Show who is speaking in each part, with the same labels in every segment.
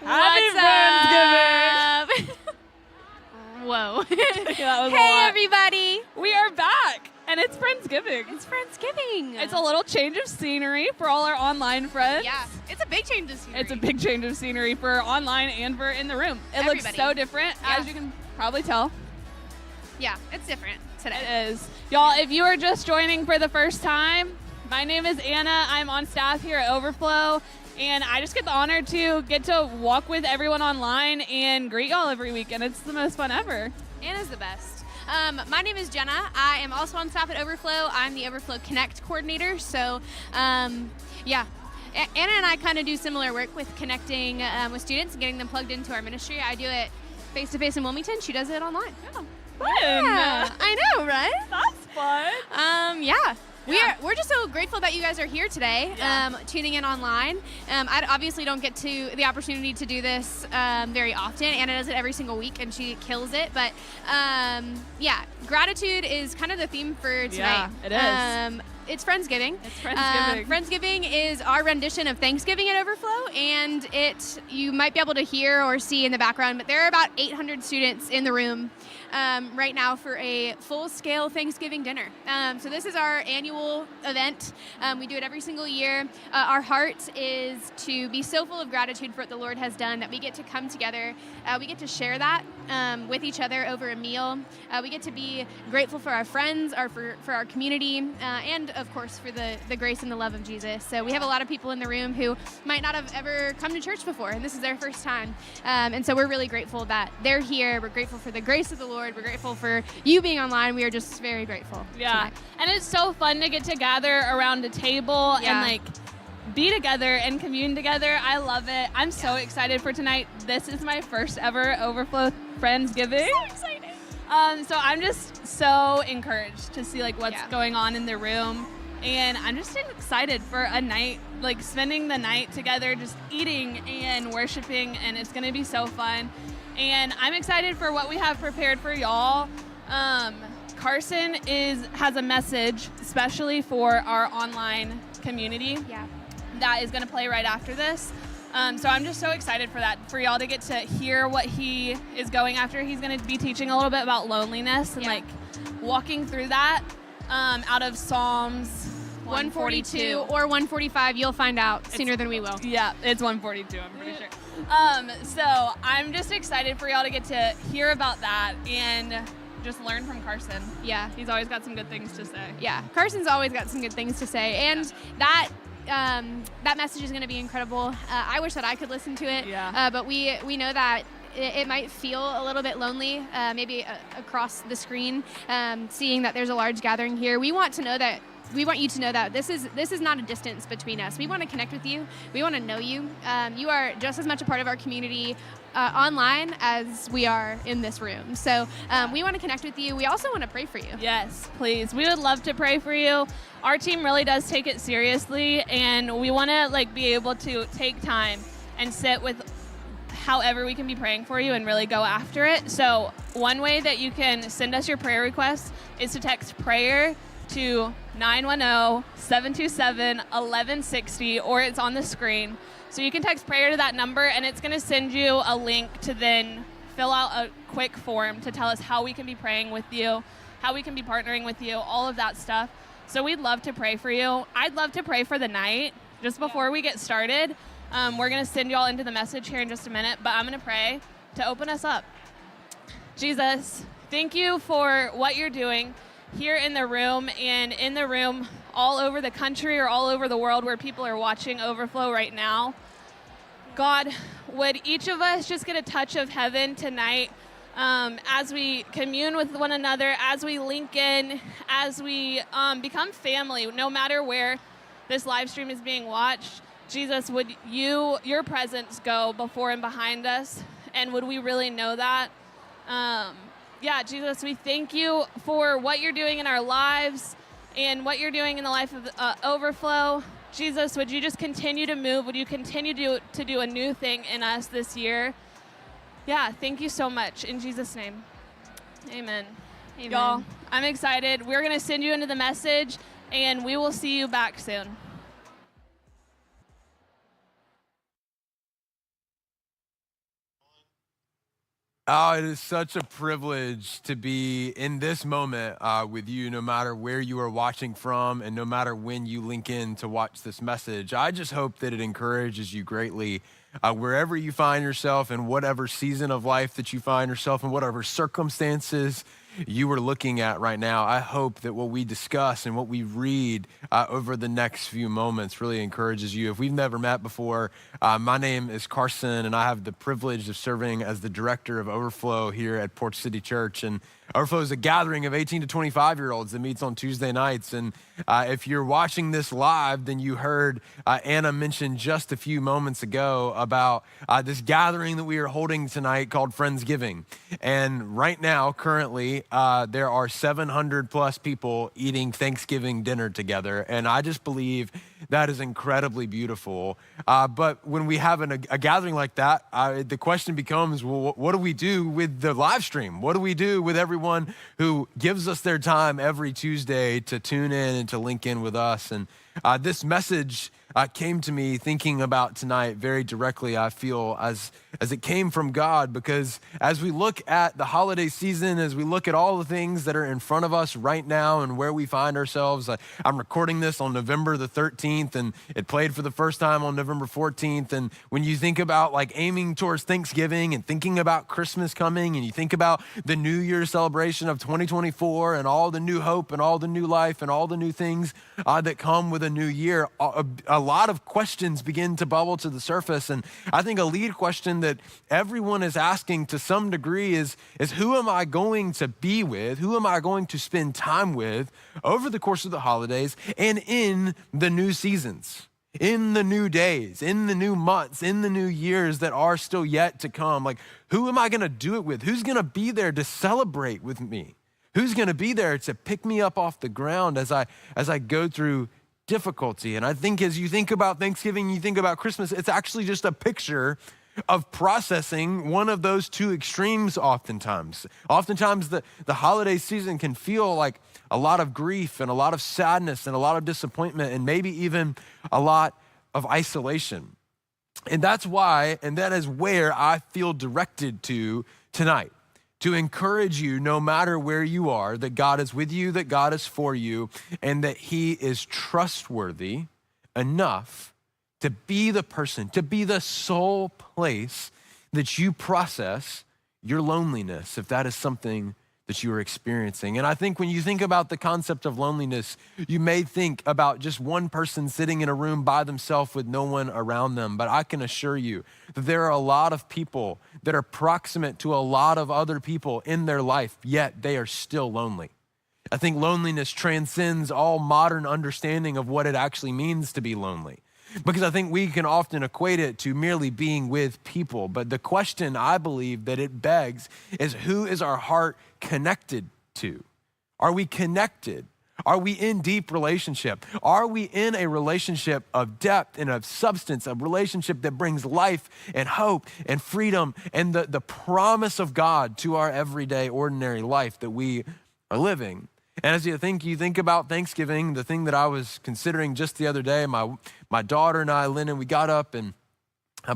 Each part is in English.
Speaker 1: Happy Friendsgiving!
Speaker 2: Whoa.
Speaker 1: That was a
Speaker 2: Hey,
Speaker 1: lot.
Speaker 2: everybody.
Speaker 1: We are back, and it's Friendsgiving.
Speaker 2: It's Friendsgiving.
Speaker 1: It's a little change of scenery for all our online friends.
Speaker 2: Yeah, it's a big change of scenery.
Speaker 1: It's a big change of scenery for online and for in the room. It looks
Speaker 2: Everybody.
Speaker 1: so different,
Speaker 2: Yeah.
Speaker 1: as you can probably tell.
Speaker 2: Yeah, it's different today.
Speaker 1: It is. Y'all, if you are just joining for the first time, my name is Anna. I'm on staff here at Overflow, and I just get the honor to get to walk with everyone online and greet y'all every week, and it's the most fun ever.
Speaker 2: Anna's the best. My name is Jenna. I am also on staff at Overflow. I'm the Overflow Connect coordinator. So, yeah. Anna and I kind of do similar work with connecting with students and getting them plugged into our ministry. I do it face-to-face in Wilmington. She does it online.
Speaker 1: Yeah. Fun.
Speaker 2: Yeah, I know, right?
Speaker 1: That's fun.
Speaker 2: Yeah. We're just so grateful that you guys are here today, tuning in online. I obviously don't get to the opportunity to do this very often. Anna does it every single week, and she kills it. But gratitude is kind of the theme for tonight.
Speaker 1: Yeah, it is.
Speaker 2: It's Friendsgiving.
Speaker 1: It's Friendsgiving.
Speaker 2: Friendsgiving is our rendition of Thanksgiving at Overflow, and you might be able to hear or see in the background, but there are about 800 students in the room right now for a full-scale Thanksgiving dinner. So this is our annual event. We do it every single year. Our heart is to be so full of gratitude for what the Lord has done that we get to come together. We get to share that with each other over a meal. We get to be grateful for our friends, for our community, and of course for the grace and the love of Jesus. So we have a lot of people in the room who might not have ever come to church before, and this is their first time. And so we're really grateful that they're here. We're grateful for the grace of the Lord. We're grateful for you being online. We are just very grateful.
Speaker 1: Yeah,
Speaker 2: tonight.
Speaker 1: and it's so fun to get to gather around a table and be together and commune together. I love it. I'm so excited for tonight. This is my first ever Overflow Friendsgiving.
Speaker 2: So excited.
Speaker 1: So I'm just so encouraged to see what's going on in the room, and I'm just excited for a night, spending the night together, just eating and worshiping, and it's gonna be so fun. And I'm excited for what we have prepared for y'all. Carson has a message especially for our online community that is gonna play right after this. So I'm just so excited for that, for y'all to get to hear what he is going after. He's going to be teaching a little bit about loneliness and walking through that out of Psalms 142
Speaker 2: or 145. You'll find out sooner than we will.
Speaker 1: Yeah, it's 142, I'm pretty sure. So I'm just excited for y'all to get to hear about that and just learn from Carson.
Speaker 2: Yeah.
Speaker 1: He's always got some good things to say.
Speaker 2: Yeah, Carson's always got some good things to say. And that message is going to be incredible. I wish that I could listen to it, but we know that it might feel a little bit lonely, maybe across the screen, seeing that there's a large gathering here. We want you to know that this is not a distance between us. We want to connect with you. We want to know you. You are just as much a part of our community online as we are in this room. So we want to connect with you. We also want to pray for you.
Speaker 1: Yes, please. We would love to pray for you. Our team really does take it seriously, and we want to be able to take time and sit with however we can be praying for you and really go after it. So one way that you can send us your prayer requests is to text prayer to 910-727-1160, or it's on the screen. So you can text prayer to that number, and it's going to send you a link to then fill out a quick form to tell us how we can be praying with you, how we can be partnering with you, all of that stuff. So we'd love to pray for you. I'd love to pray for the night. Just before we get started, we're going to send you all into the message here in just a minute, but I'm going to pray to open us up. Jesus, thank you for what you're doing here in the room and in the room all over the country or all over the world where people are watching Overflow right now. God, would each of us just get a touch of heaven tonight as we commune with one another, as we link in, as we become family, no matter where this live stream is being watched. Jesus, would your presence go before and behind us, and would we really know that? Jesus, we thank you for what you're doing in our lives and what you're doing in the life of Overflow. Jesus, would you just continue to move? Would you continue to do a new thing in us this year? Yeah, thank you so much. In Jesus' name, amen.
Speaker 2: Amen.
Speaker 1: Y'all, I'm excited. We're going to send you into the message, and we will see you back soon.
Speaker 3: Oh, it is such a privilege to be in this moment with you, no matter where you are watching from and no matter when you link in to watch this message. I just hope that it encourages you greatly wherever you find yourself, in whatever season of life that you find yourself, in whatever circumstances you are looking at right now. I hope that what we discuss and what we read over the next few moments really encourages you. If we've never met before, my name is Carson, and I have the privilege of serving as the director of Overflow here at Porch City Church. And Overflow is a gathering of 18 to 25-year-olds that meets on Tuesday nights. And if you're watching this live, then you heard Anna mention just a few moments ago about this gathering that we are holding tonight called Friendsgiving. And right now, currently, there are 700 plus people eating Thanksgiving dinner together. And I just believe that is incredibly beautiful. But when we have a gathering like that, the question becomes, well, what do we do with the live stream? What do we do with everyone who gives us their time every Tuesday to tune in and to link in with us? And this message came to me thinking about tonight very directly, I feel, as it came from God, because as we look at the holiday season, as we look at all the things that are in front of us right now and where we find ourselves, I'm recording this on November the 13th, and it played for the first time on November 14th. And when you think about like aiming towards Thanksgiving and thinking about Christmas coming, and you think about the New Year's celebration of 2024 and all the new hope and all the new life and all the new things that come with a new year, a lot of questions begin to bubble to the surface. And I think a lead question that everyone is asking to some degree is who am I going to be with? Who am I going to spend time with over the course of the holidays and in the new seasons, in the new days, in the new months, in the new years that are still yet to come? Like, who am I going to do it with? Who's going to be there to celebrate with me? Who's going to be there to pick me up off the ground as I go through difficulty? And I think as you think about Thanksgiving, you think about Christmas, it's actually just a picture of processing one of those two extremes oftentimes. Oftentimes the holiday season can feel like a lot of grief and a lot of sadness and a lot of disappointment and maybe even a lot of isolation. And that's why, and that is where I feel directed to tonight, to encourage you no matter where you are, that God is with you, that God is for you, and that he is trustworthy enough to be the person, to be the sole place that you process your loneliness, if that is something that you are experiencing. And I think when you think about the concept of loneliness, you may think about just one person sitting in a room by themselves with no one around them. But I can assure you that there are a lot of people that are proximate to a lot of other people in their life, yet they are still lonely. I think loneliness transcends all modern understanding of what it actually means to be lonely, because I think we can often equate it to merely being with people. But the question I believe that it begs is, who is our heart connected to? Are we connected? Are we in deep relationship? Are we in a relationship of depth and of substance, a relationship that brings life and hope and freedom and the promise of God to our everyday, ordinary life that we are living? And as you think about Thanksgiving, the thing that I was considering just the other day, my daughter and I, Lennon, we got up and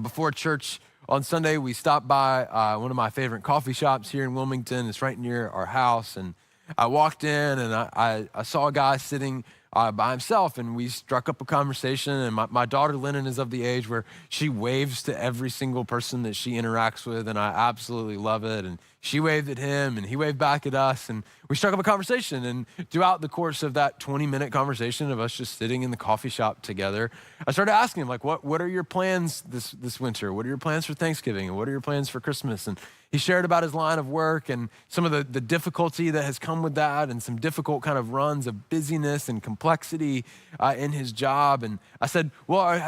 Speaker 3: before church on Sunday, we stopped by one of my favorite coffee shops here in Wilmington. It's right near our house. And I walked in and I saw a guy sitting by himself, and we struck up a conversation. And my daughter, Lennon, is of the age where she waves to every single person that she interacts with, and I absolutely love it. And she waved at him, and he waved back at us, and we struck up a conversation. And throughout the course of that 20-minute conversation of us just sitting in the coffee shop together, I started asking him, like, what are your plans this winter? What are your plans for Thanksgiving? And what are your plans for Christmas? And he shared about his line of work and some of the difficulty that has come with that, and some difficult kind of runs of busyness and complexity in his job. And I said, well,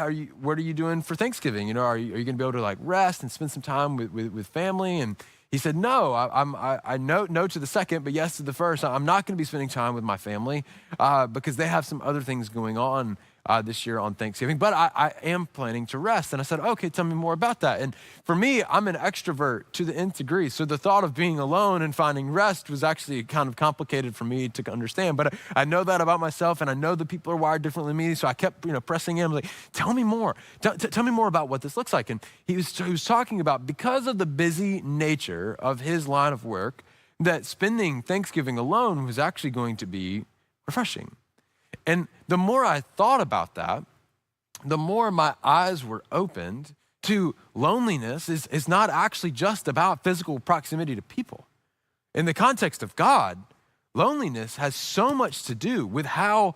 Speaker 3: what are you doing for Thanksgiving? You know, are you going to be able to like rest and spend some time with family? And he said, no, I no to the second, but yes to the first. I'm not going to be spending time with my family because they have some other things going on this year on Thanksgiving, but I am planning to rest. And I said, okay, tell me more about that. And for me, I'm an extrovert to the nth degree. So the thought of being alone and finding rest was actually kind of complicated for me to understand. But I know that about myself, and I know that people are wired differently than me. So I kept, pressing him, like, tell me more. Tell me more about what this looks like. And he was talking about, because of the busy nature of his line of work, that spending Thanksgiving alone was actually going to be refreshing. And the more I thought about that, the more my eyes were opened to loneliness is not actually just about physical proximity to people. In the context of God, loneliness has so much to do with how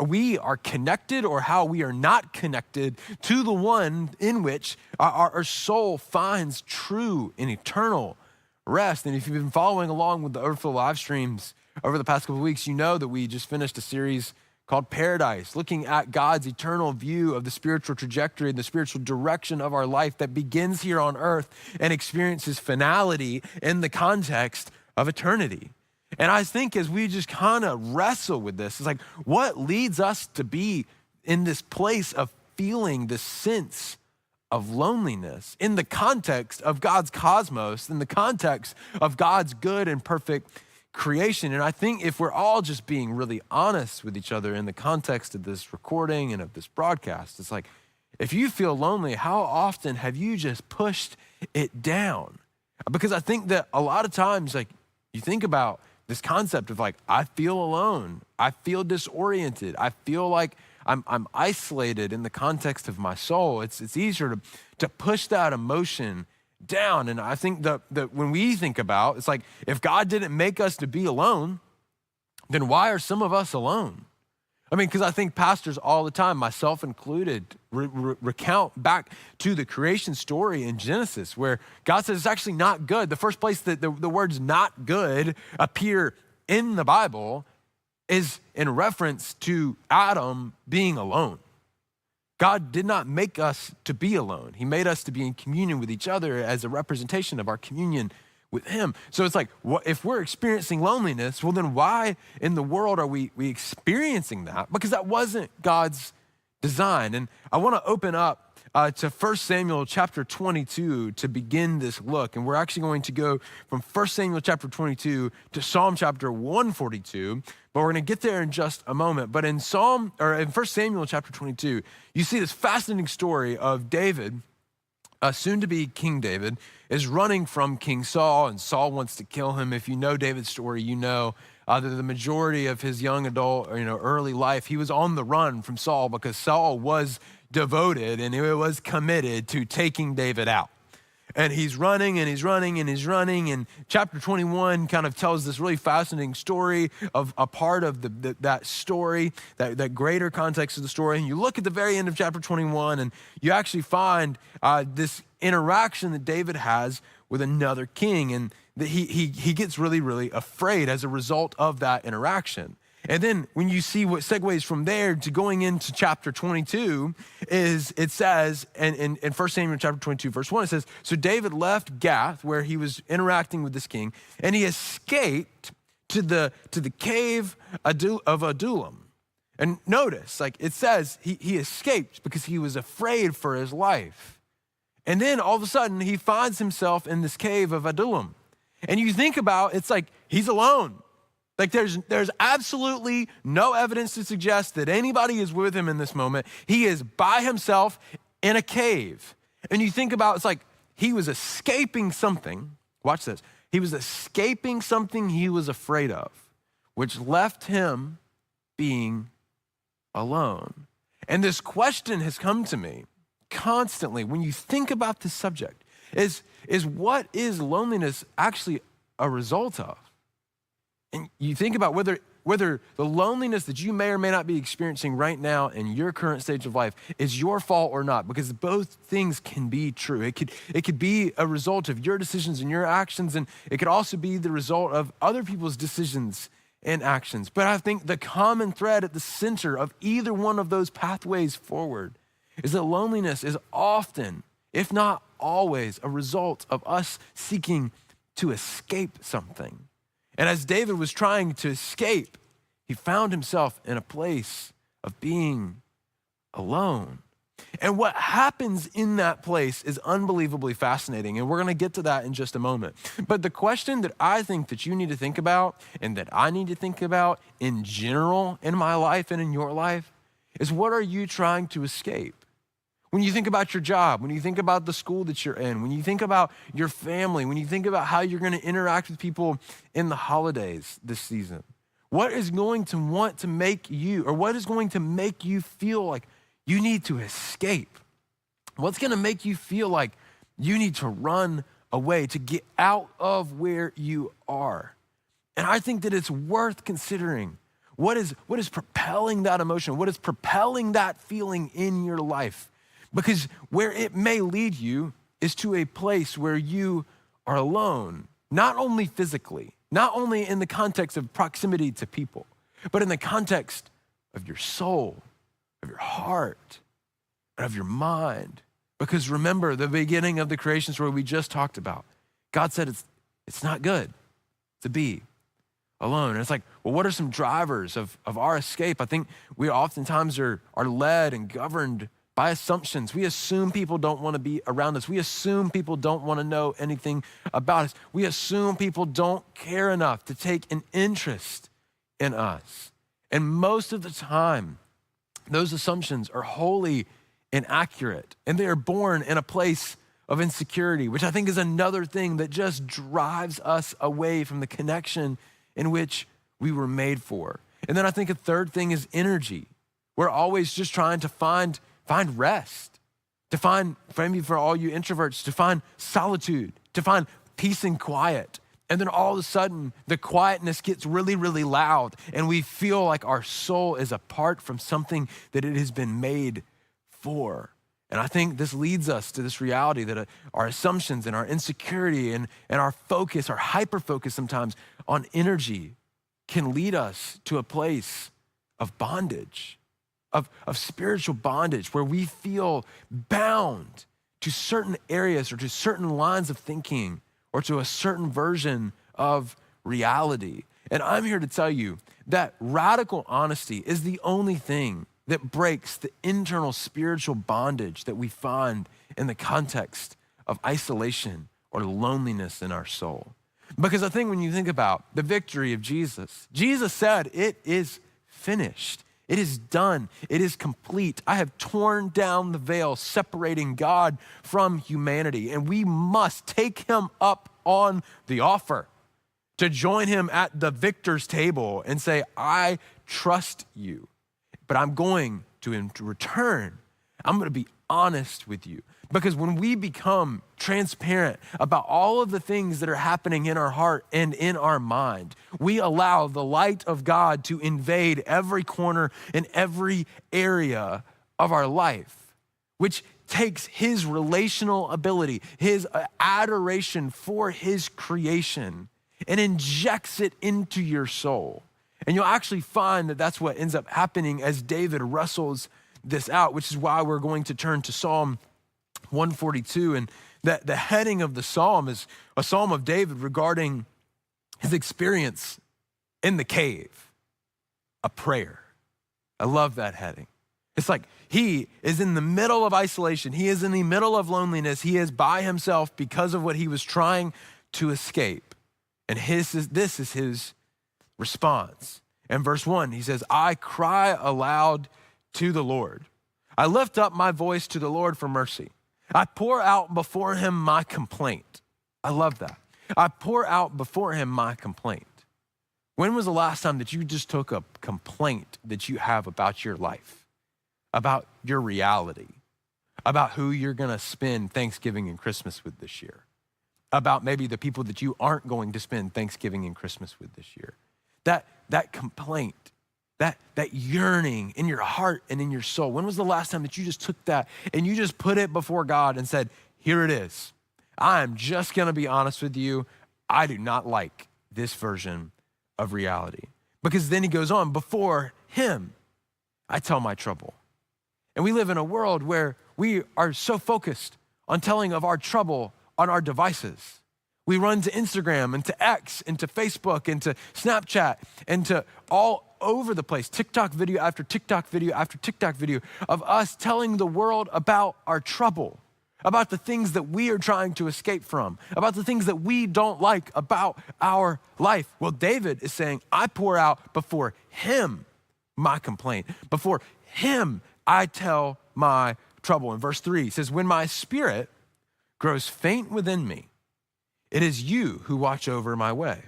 Speaker 3: we are connected or how we are not connected to the one in which our soul finds true and eternal rest. And if you've been following along with the Overflow live streams over the past couple of weeks, you know that we just finished a series called Paradise, looking at God's eternal view of the spiritual trajectory and the spiritual direction of our life that begins here on earth and experiences finality in the context of eternity. And I think as we just kind of wrestle with this, it's like, what leads us to be in this place of feeling this sense of loneliness in the context of God's cosmos, in the context of God's good and perfect creation? And I think if we're all just being really honest with each other in the context of this recording and of this broadcast, it's like, if you feel lonely, how often have you just pushed it down? Because I think that a lot of times, like, you think about this concept of like, I feel alone, I feel disoriented, I feel like I'm isolated in the context of my soul. It's easier to push that emotion down. And I think that when we think about, it's like, if God didn't make us to be alone, then why are some of us alone? I mean, because I think pastors all the time, myself included, recount back to the creation story in Genesis where God says it's actually not good. The first place that the words not good appear in the Bible is in reference to Adam being alone. God did not make us to be alone. He made us to be in communion with each other as a representation of our communion with him. So it's like, if we're experiencing loneliness, well, then why in the world are we experiencing that? Because that wasn't God's design. And I want to open up to 1 Samuel chapter 22 to begin this look. And we're actually going to go from 1 Samuel chapter 22 to Psalm chapter 142, but we're going to get there in just a moment. But in 1 Samuel chapter 22, you see this fascinating story of David, soon to be King David, is running from King Saul, and Saul wants to kill him. If you know David's story, you know that the majority of his young adult, early life, he was on the run from Saul because Saul was devoted and he was committed to taking David out. And he's running and he's running and he's running. And chapter 21 kind of tells this really fascinating story of a part of that story, that greater context of the story. And you look at the very end of chapter 21 and you actually find this interaction that David has with another king. And that he gets really, really afraid as a result of that interaction. And then when you see what segues from there to going into chapter 22 is it says, in 1 Samuel chapter 22, verse 1, it says, so David left Gath where he was interacting with this king, and he escaped to the cave of Adullam. And notice, like it says, he escaped because he was afraid for his life. And then all of a sudden he finds himself in this cave of Adullam. And you think about, it's like he's alone. Like there's absolutely no evidence to suggest that anybody is with him in this moment. He is by himself in a cave. And you think about, it's like he was escaping something. Watch this. He was escaping something he was afraid of, which left him being alone. And this question has come to me constantly when you think about this subject is what is loneliness actually a result of? And you think about whether the loneliness that you may or may not be experiencing right now in your current stage of life is your fault or not, because both things can be true. It could be a result of your decisions and your actions, and it could also be the result of other people's decisions and actions. But I think the common thread at the center of either one of those pathways forward is that loneliness is often, if not always, a result of us seeking to escape something. And as David was trying to escape, he found himself in a place of being alone. And what happens in that place is unbelievably fascinating. And we're going to get to that in just a moment. But the question that I think that you need to think about and that I need to think about in general in my life and in your life is, what are you trying to escape? When you think about your job, when you think about the school that you're in, when you think about your family, when you think about how you're going to interact with people in the holidays this season, what is going to want to make you, or what is going to make you feel like you need to escape? What's going to make you feel like you need to run away, to get out of where you are? And I think that it's worth considering what is propelling that emotion, what is propelling that feeling in your life. Because where it may lead you is to a place where you are alone, not only physically, not only in the context of proximity to people, but in the context of your soul, of your heart, and of your mind. Because remember, the beginning of the creation story we just talked about, God said it's not good to be alone. And it's like, well, what are some drivers of our escape? I think we oftentimes are led and governed by assumptions. We assume people don't want to be around us. We assume people don't want to know anything about us. We assume people don't care enough to take an interest in us. And most of the time, those assumptions are wholly inaccurate, and they are born in a place of insecurity, which I think is another thing that just drives us away from the connection in which we were made for. And then I think a third thing is energy. We're always just trying to find rest, to find, maybe for all you introverts, to find solitude, to find peace and quiet. And then all of a sudden, the quietness gets really, really loud, and we feel like our soul is apart from something that it has been made for. And I think this leads us to this reality that our assumptions and our insecurity and our focus, our hyper-focus sometimes on energy can lead us to a place of bondage, of spiritual bondage, where we feel bound to certain areas or to certain lines of thinking or to a certain version of reality. And I'm here to tell you that radical honesty is the only thing that breaks the internal spiritual bondage that we find in the context of isolation or loneliness in our soul. Because I think when you think about the victory of Jesus, Jesus said, "It is finished. It is done. It is complete. I have torn down the veil separating God from humanity." And we must take him up on the offer to join him at the victor's table and say, "I trust you, but I'm going to, in return, I'm going to be honest with you." Because when we become transparent about all of the things that are happening in our heart and in our mind, we allow the light of God to invade every corner and every area of our life, which takes his relational ability, his adoration for his creation, and injects it into your soul. And you'll actually find that that's what ends up happening as David wrestles this out, which is why we're going to turn to Psalm 142. And that the heading of the psalm is a psalm of David regarding his experience in the cave, a prayer. I love that heading. It's like he is in the middle of isolation. He is in the middle of loneliness. He is by himself because of what he was trying to escape. And this is his response. In verse 1, he says, "I cry aloud to the Lord. I lift up my voice to the Lord for mercy. I pour out before him my complaint." I love that. I pour out before him my complaint. When was the last time that you just took a complaint that you have about your life, about your reality, about who you're going to spend Thanksgiving and Christmas with this year, about maybe the people that you aren't going to spend Thanksgiving and Christmas with this year? That complaint, that yearning in your heart and in your soul. When was the last time that you just took that and you just put it before God and said, "Here it is. I'm just gonna be honest with you. I do not like this version of reality." Because then he goes on, "Before him, I tell my trouble." And we live in a world where we are so focused on telling of our trouble on our devices. We run to Instagram and to X and to Facebook and to Snapchat and to all over the place, TikTok video after TikTok video after TikTok video of us telling the world about our trouble, about the things that we are trying to escape from, about the things that we don't like about our life. Well, David is saying, "I pour out before him my complaint. Before him, I tell my trouble." In verse 3, he says, "When my spirit grows faint within me, it is you who watch over my way."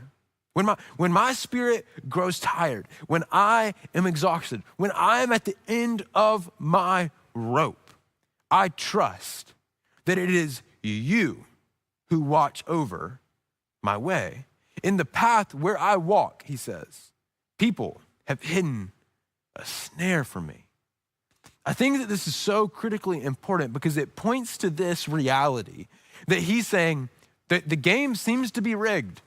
Speaker 3: When my spirit grows tired, when I am exhausted, when I am at the end of my rope, I trust that it is you who watch over my way. "In the path where I walk," he says, "people have hidden a snare for me." I think that this is so critically important because it points to this reality that he's saying that the game seems to be rigged.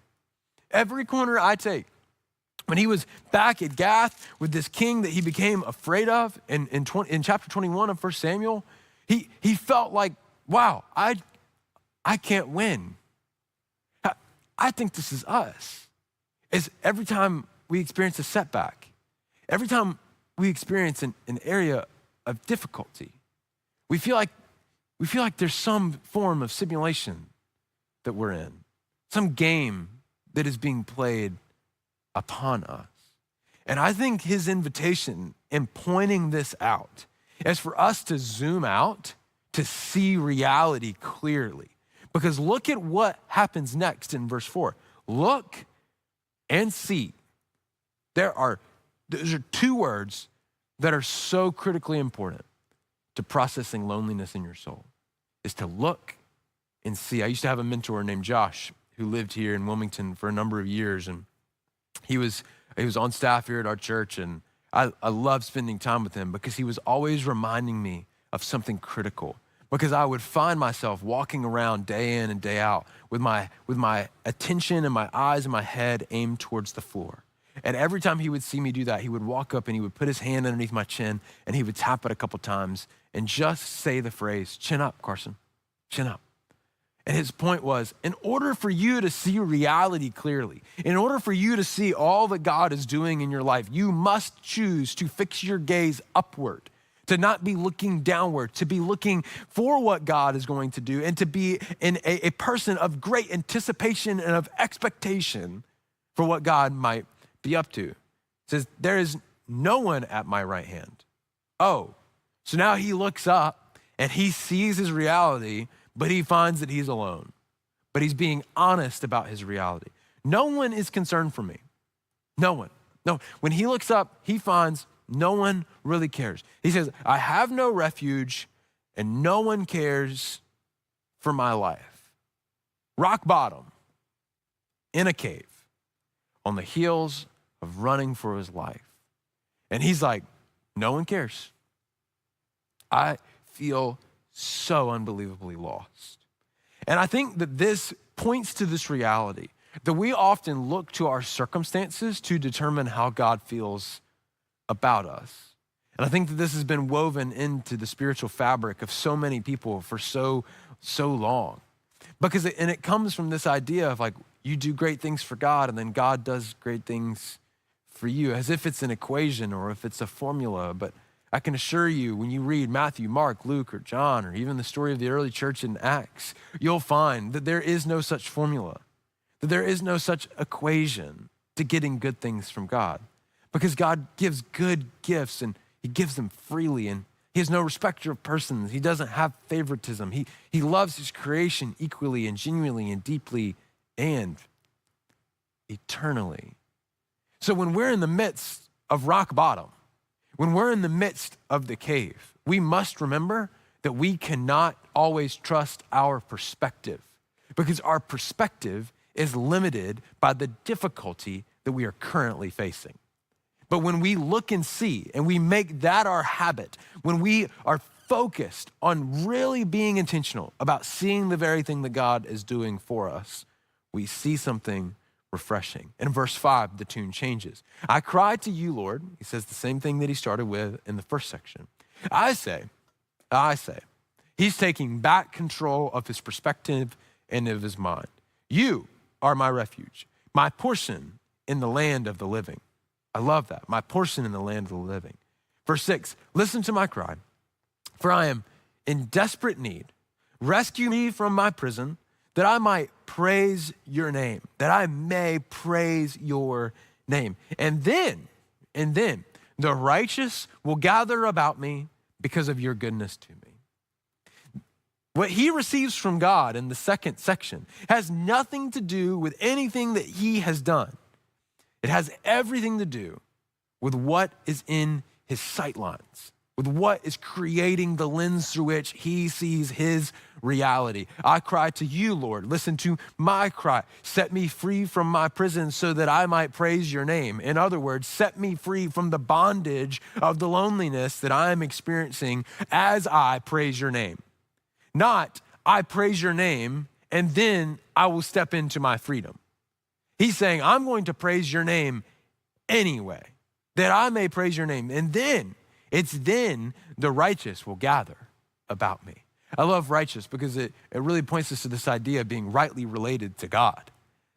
Speaker 3: Every corner I take. When he was back at Gath with this king that he became afraid of in chapter 21 of 1 Samuel, he felt like, wow, I can't win. I think this is us. is every time we experience a setback, every time we experience an area of difficulty, we feel like there's some form of simulation that we're in, some game that is being played upon us. And I think his invitation in pointing this out is for us to zoom out to see reality clearly. Because look at what happens next in verse 4. Look and see. Those are two words that are so critically important to processing loneliness in your soul, is to look and see. I used to have a mentor named Josh who lived here in Wilmington for a number of years, and he was on staff here at our church, and I loved spending time with him because he was always reminding me of something critical. Because I would find myself walking around day in and day out with my attention and my eyes and my head aimed towards the floor. And every time he would see me do that, he would walk up and he would put his hand underneath my chin and he would tap it a couple times and just say the phrase, "Chin up, Carson, chin up." And his point was, in order for you to see reality clearly, in order for you to see all that God is doing in your life, you must choose to fix your gaze upward, to not be looking downward, to be looking for what God is going to do, and to be in a person of great anticipation and of expectation for what God might be up to. It says, there is no one at my right hand. Oh, so now he looks up and he sees his reality, but he finds that he's alone. But he's being honest about his reality. No one is concerned for me. No one. No. When he looks up, he finds no one really cares. He says, I have no refuge and no one cares for my life. Rock bottom, in a cave, on the heels of running for his life. And he's like, no one cares. I feel so unbelievably lost. And I think that this points to this reality that we often look to our circumstances to determine how God feels about us. And I think that this has been woven into the spiritual fabric of so many people for so long. Because it comes from this idea of like, you do great things for God and then God does great things for you, as if it's an equation or if it's a formula. But I can assure you, when you read Matthew, Mark, Luke, or John, or even the story of the early church in Acts, you'll find that there is no such formula, that there is no such equation to getting good things from God. Because God gives good gifts and he gives them freely, and he has no respecter of persons. He doesn't have favoritism. He loves his creation equally and genuinely and deeply and eternally. So when we're in the midst of rock bottom, when we're in the midst of the cave, we must remember that we cannot always trust our perspective, because our perspective is limited by the difficulty that we are currently facing. But when we look and see, and we make that our habit, when we are focused on really being intentional about seeing the very thing that God is doing for us, we see something refreshing. In verse 5, the tune changes. I cry to you, Lord. He says the same thing that he started with in the first section. I say, he's taking back control of his perspective and of his mind. You are my refuge, my portion in the land of the living. I love that. My portion in the land of the living. Verse 6, listen to my cry, for I am in desperate need. Rescue me from my prison, that I might praise your name, that I may praise your name. And then the righteous will gather about me because of your goodness to me. What he receives from God in the second section has nothing to do with anything that he has done. It has everything to do with what is in his sight lines, with what is creating the lens through which he sees his reality. I cry to you, Lord. Listen to my cry. Set me free from my prison so that I might praise your name. In other words, set me free from the bondage of the loneliness that I am experiencing as I praise your name. Not, I praise your name and then I will step into my freedom. He's saying, I'm going to praise your name anyway, that I may praise your name. And then, it's then the righteous will gather about me. I love righteous because it really points us to this idea of being rightly related to God.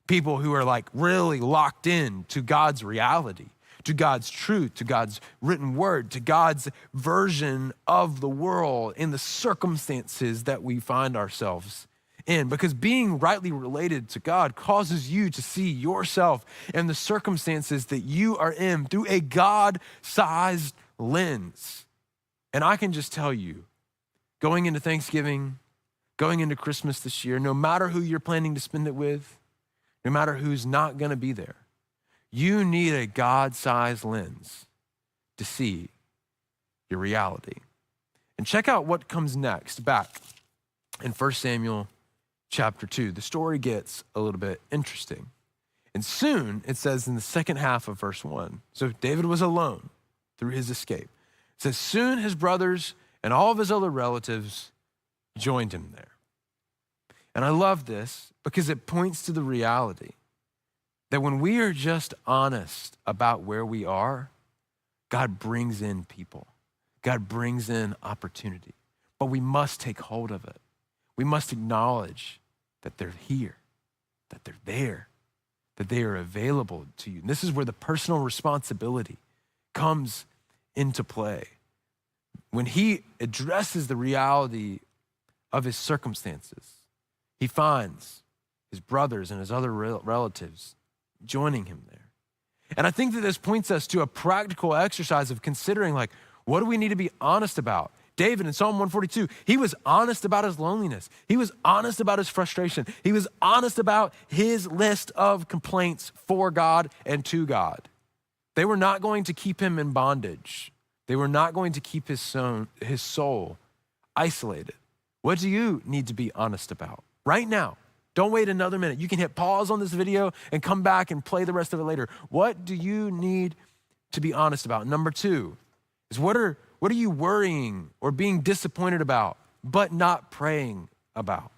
Speaker 3: People who are like really locked in to God's reality, to God's truth, to God's written word, to God's version of the world in the circumstances that we find ourselves in. Because being rightly related to God causes you to see yourself and the circumstances that you are in through a God-sized lens. And I can just tell you, going into Thanksgiving, going into Christmas this year, no matter who you're planning to spend it with, no matter who's not gonna be there, you need a God-sized lens to see your reality. And check out what comes next back in 1 Samuel chapter 2. The story gets a little bit interesting. And soon, it says in the second half of verse 1, so David was alone through his escape. It says, soon his brothers and all of his other relatives joined him there. And I love this because it points to the reality that when we are just honest about where we are, God brings in people. God brings in opportunity. But we must take hold of it. We must acknowledge that they're here, that they're there, that they are available to you. And this is where the personal responsibility comes into play. When he addresses the reality of his circumstances, he finds his brothers and his other relatives joining him there. And I think that this points us to a practical exercise of considering, like, what do we need to be honest about? David in Psalm 142, he was honest about his loneliness. He was honest about his frustration. He was honest about his list of complaints for God and to God. They were not going to keep him in bondage. They were not going to keep his soul isolated. What do you need to be honest about right now? Don't wait another minute. You can hit pause on this video and come back and play the rest of it later. What do you need to be honest about? Number 2 is what are you worrying or being disappointed about, but not praying about?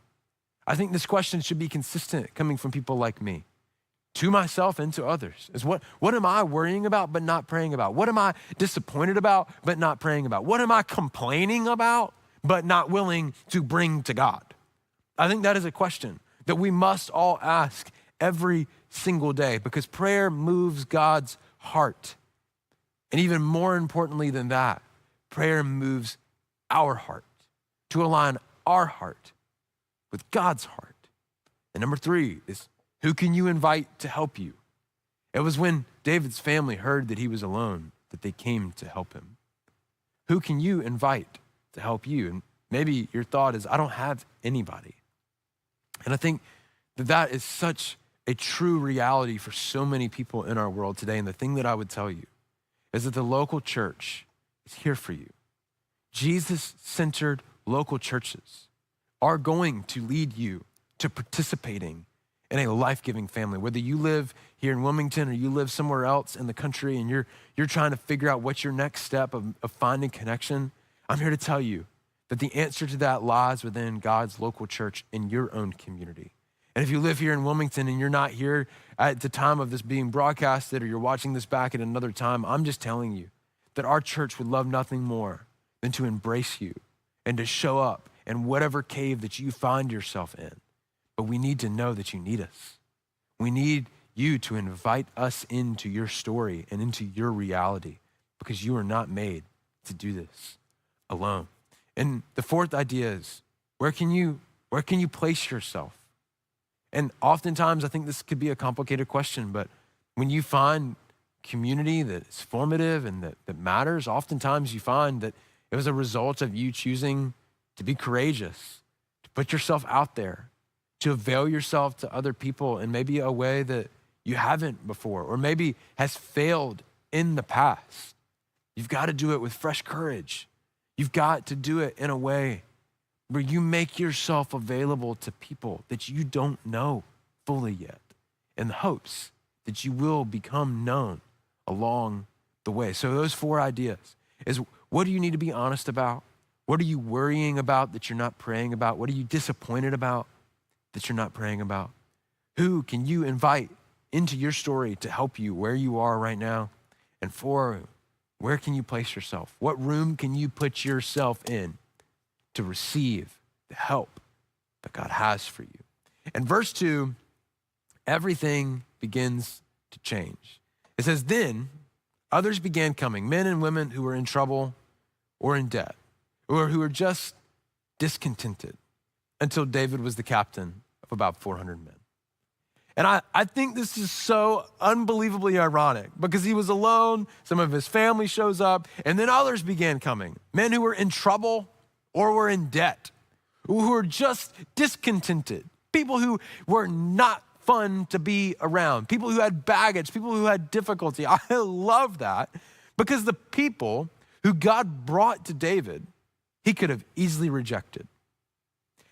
Speaker 3: I think this question should be consistent coming from people like me, to myself and to others. Is what am I worrying about, but not praying about? What am I disappointed about, but not praying about? What am I complaining about, but not willing to bring to God? I think that is a question that we must all ask every single day, because prayer moves God's heart. And even more importantly than that, prayer moves our heart to align our heart with God's heart. And number 3 is, who can you invite to help you? It was when David's family heard that he was alone that they came to help him. Who can you invite to help you? And maybe your thought is, I don't have anybody. And I think that is such a true reality for so many people in our world today. And the thing that I would tell you is that the local church is here for you. Jesus-centered local churches are going to lead you to participating in a life-giving family. Whether you live here in Wilmington or you live somewhere else in the country and you're trying to figure out what's your next step of finding connection, I'm here to tell you that the answer to that lies within God's local church in your own community. And if you live here in Wilmington and you're not here at the time of this being broadcasted, or you're watching this back at another time, I'm just telling you that our church would love nothing more than to embrace you and to show up in whatever cave that you find yourself in. But we need to know that you need us. We need you to invite us into your story and into your reality, because you are not made to do this alone. And the 4th idea is, where can you place yourself? And oftentimes, I think this could be a complicated question, but when you find community that is formative and that matters, oftentimes you find that it was a result of you choosing to be courageous, to put yourself out there, to avail yourself to other people in maybe a way that you haven't before, or maybe has failed in the past. You've got to do it with fresh courage. You've got to do it in a way where you make yourself available to people that you don't know fully yet, in the hopes that you will become known along the way. So those 4 ideas is, what do you need to be honest about? What are you worrying about that you're not praying about? What are you disappointed about that you're not praying about? Who can you invite into your story to help you where you are right now? And 4, where can you place yourself? What room can you put yourself in to receive the help that God has for you? And verse 2 everything begins to change. It says, then others began coming, men and women who were in trouble or in debt, or who were just discontented, until David was the captain of about 400 men. And I think this is so unbelievably ironic because he was alone, some of his family shows up, and then others began coming, men who were in trouble or were in debt, who were just discontented, people who were not fun to be around, people who had baggage, people who had difficulty. I love that because the people who God brought to David, he could have easily rejected.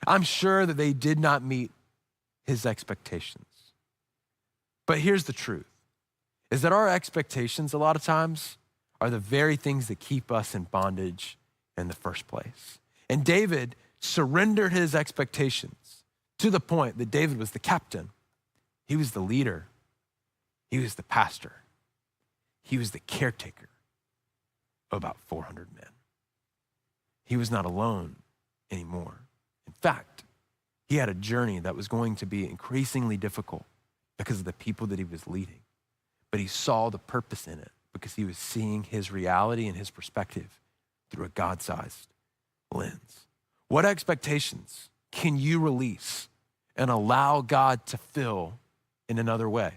Speaker 3: I'm sure that they did not meet his expectations. But here's the truth, is that our expectations a lot of times are the very things that keep us in bondage in the first place. And David surrendered his expectations to the point that David was the captain. He was the leader. He was the pastor. He was the caretaker of about 400 men. He was not alone anymore. In fact, he had a journey that was going to be increasingly difficult because of the people that he was leading. But he saw the purpose in it because he was seeing his reality and his perspective through a God-sized lens. What expectations can you release and allow God to fill in another way?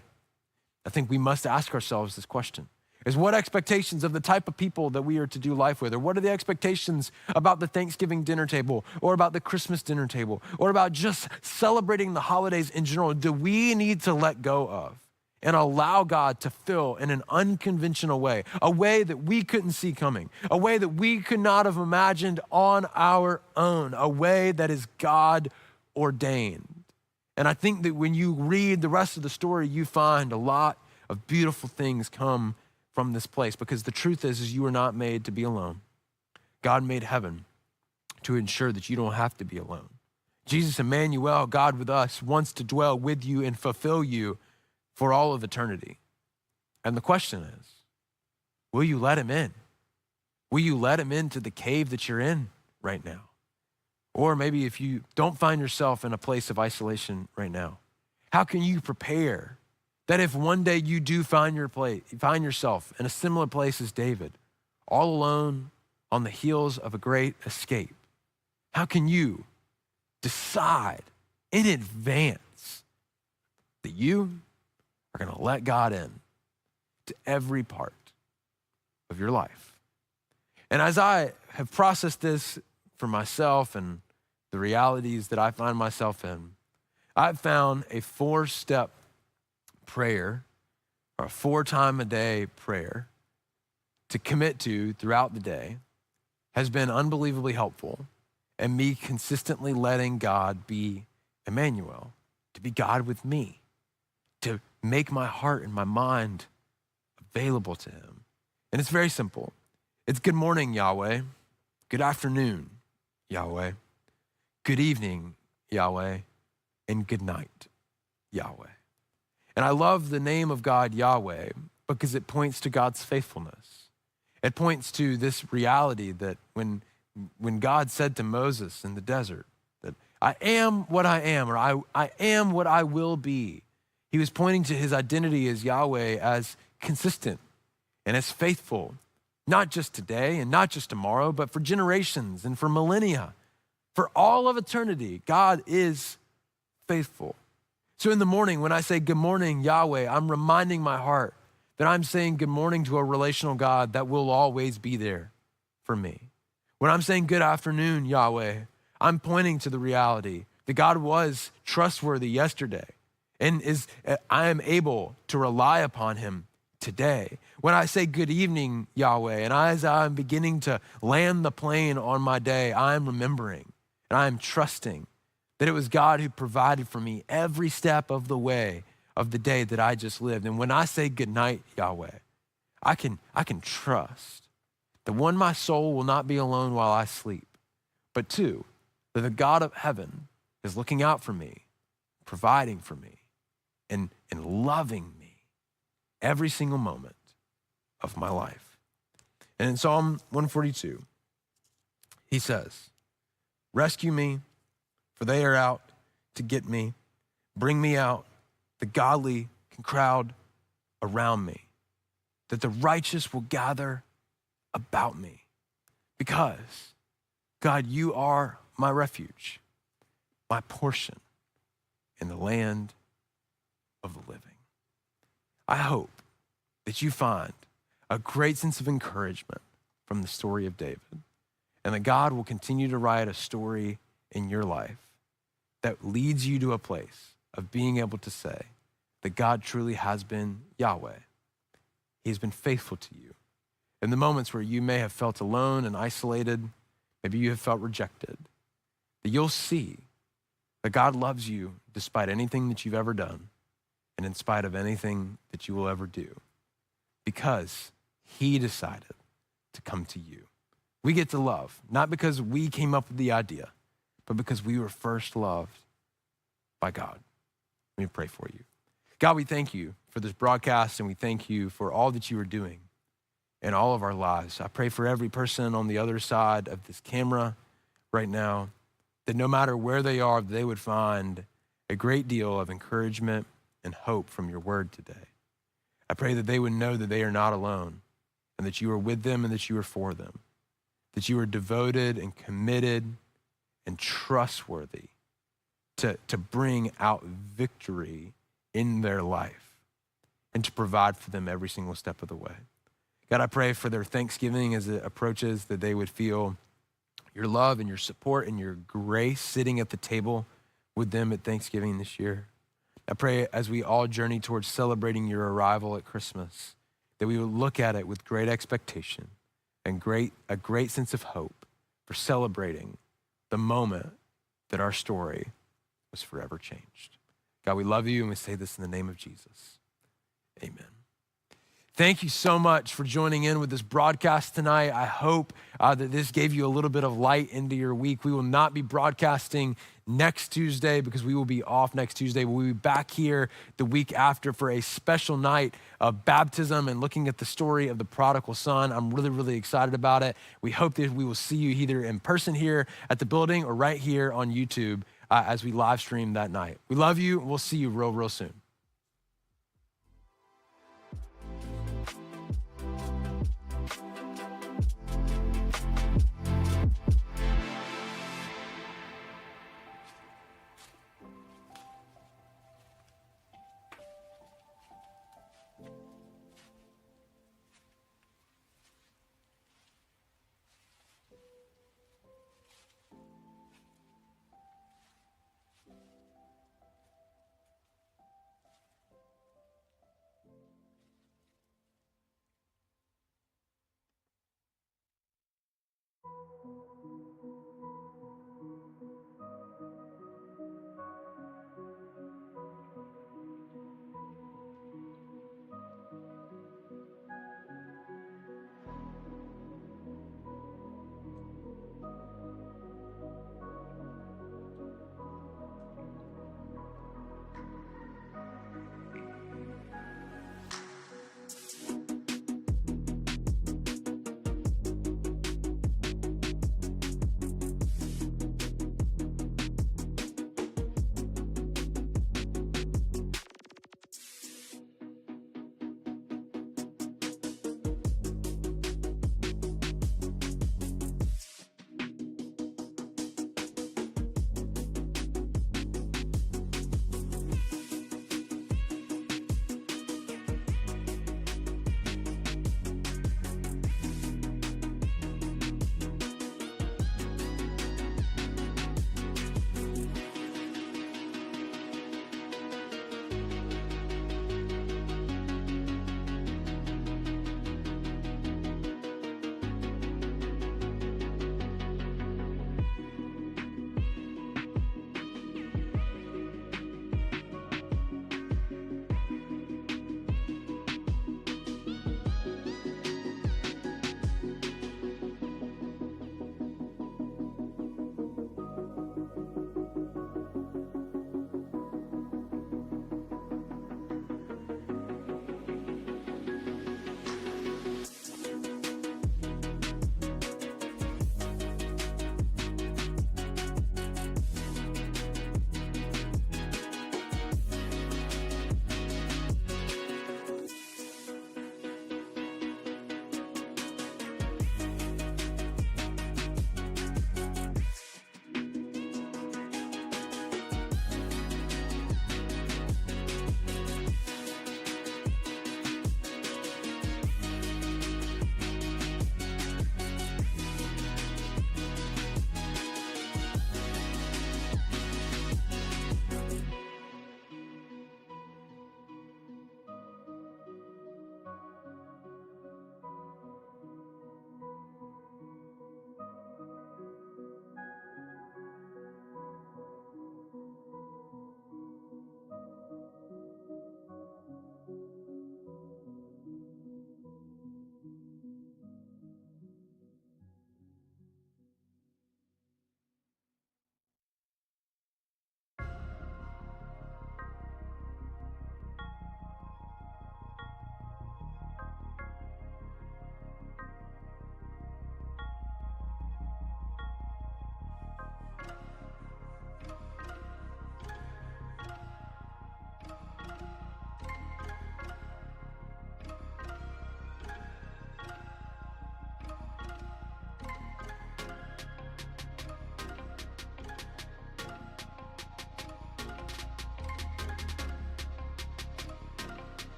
Speaker 3: I think we must ask ourselves this question. Is what expectations of the type of people that we are to do life with? Or what are the expectations about the Thanksgiving dinner table or about the Christmas dinner table or about just celebrating the holidays in general do we need to let go of and allow God to fill in an unconventional way, a way that we couldn't see coming, a way that we could not have imagined on our own, a way that is God ordained. And I think that when you read the rest of the story, you find a lot of beautiful things come from this place, because the truth is you were not made to be alone. God made heaven to ensure that you don't have to be alone. Jesus, Emmanuel, God with us, wants to dwell with you and fulfill you for all of eternity. And the question is, will you let him in? Will you let him into the cave that you're in right now? Or maybe if you don't find yourself in a place of isolation right now, how can you prepare that if one day you do find yourself in a similar place as David, all alone on the heels of a great escape, how can you decide in advance that you are going to let God in to every part of your life? And as I have processed this for myself and the realities that I find myself in, I've found a 4-step prayer, or a 4-time-a-day prayer to commit to throughout the day has been unbelievably helpful, and me consistently letting God be Emmanuel, to be God with me, to make my heart and my mind available to him. And it's very simple. It's good morning, Yahweh. Good afternoon, Yahweh. Good evening, Yahweh. And good night, Yahweh. And I love the name of God, Yahweh, because it points to God's faithfulness. It points to this reality that when God said to Moses in the desert that I am what I am, or I am what I will be, he was pointing to his identity as Yahweh as consistent and as faithful, not just today and not just tomorrow, but for generations and for millennia. For all of eternity, God is faithful. So in the morning, when I say good morning, Yahweh, I'm reminding my heart that I'm saying good morning to a relational God that will always be there for me. When I'm saying good afternoon, Yahweh, I'm pointing to the reality that God was trustworthy yesterday and I am able to rely upon him today. When I say good evening, Yahweh, and as I'm beginning to land the plane on my day, I'm remembering and I'm trusting that it was God who provided for me every step of the way of the day that I just lived. And when I say good night, Yahweh, I can trust that one, my soul will not be alone while I sleep, but two, that the God of heaven is looking out for me, providing for me, and loving me every single moment of my life. And in Psalm 142, he says, rescue me, for they are out to get me. Bring me out the godly can crowd around me, that the righteous will gather about me. Because, God, you are my refuge, my portion in the land of the living. I hope that you find a great sense of encouragement from the story of David, and that God will continue to write a story in your life that leads you to a place of being able to say that God truly has been Yahweh. He has been faithful to you. In the moments where you may have felt alone and isolated, maybe you have felt rejected, that you'll see that God loves you despite anything that you've ever done and in spite of anything that you will ever do, because he decided to come to you. We get to love, not because we came up with the idea, but because we were first loved by God. Let me pray for you. God, we thank you for this broadcast, and we thank you for all that you are doing in all of our lives. I pray for every person on the other side of this camera right now, that no matter where they are, they would find a great deal of encouragement and hope from your word today. I pray that they would know that they are not alone, and that you are with them and that you are for them, that you are devoted and committed and trustworthy to bring out victory in their life and to provide for them every single step of the way. God, I pray for their Thanksgiving as it approaches, that they would feel your love and your support and your grace sitting at the table with them at Thanksgiving this year. I pray as we all journey towards celebrating your arrival at Christmas, that we would look at it with great expectation and a great sense of hope for celebrating the moment that our story was forever changed. God, we love you, and we say this in the name of Jesus. Amen. Thank you so much for joining in with this broadcast tonight. I hope that this gave you a little bit of light into your week. We will not be broadcasting next Tuesday because we will be off next Tuesday. We'll be back here the week after for a special night of baptism and looking at the story of the prodigal son. I'm really, really excited about it. We hope that we will see you either in person here at the building or right here on YouTube as we live stream that night. We love you. We'll see you real, real soon.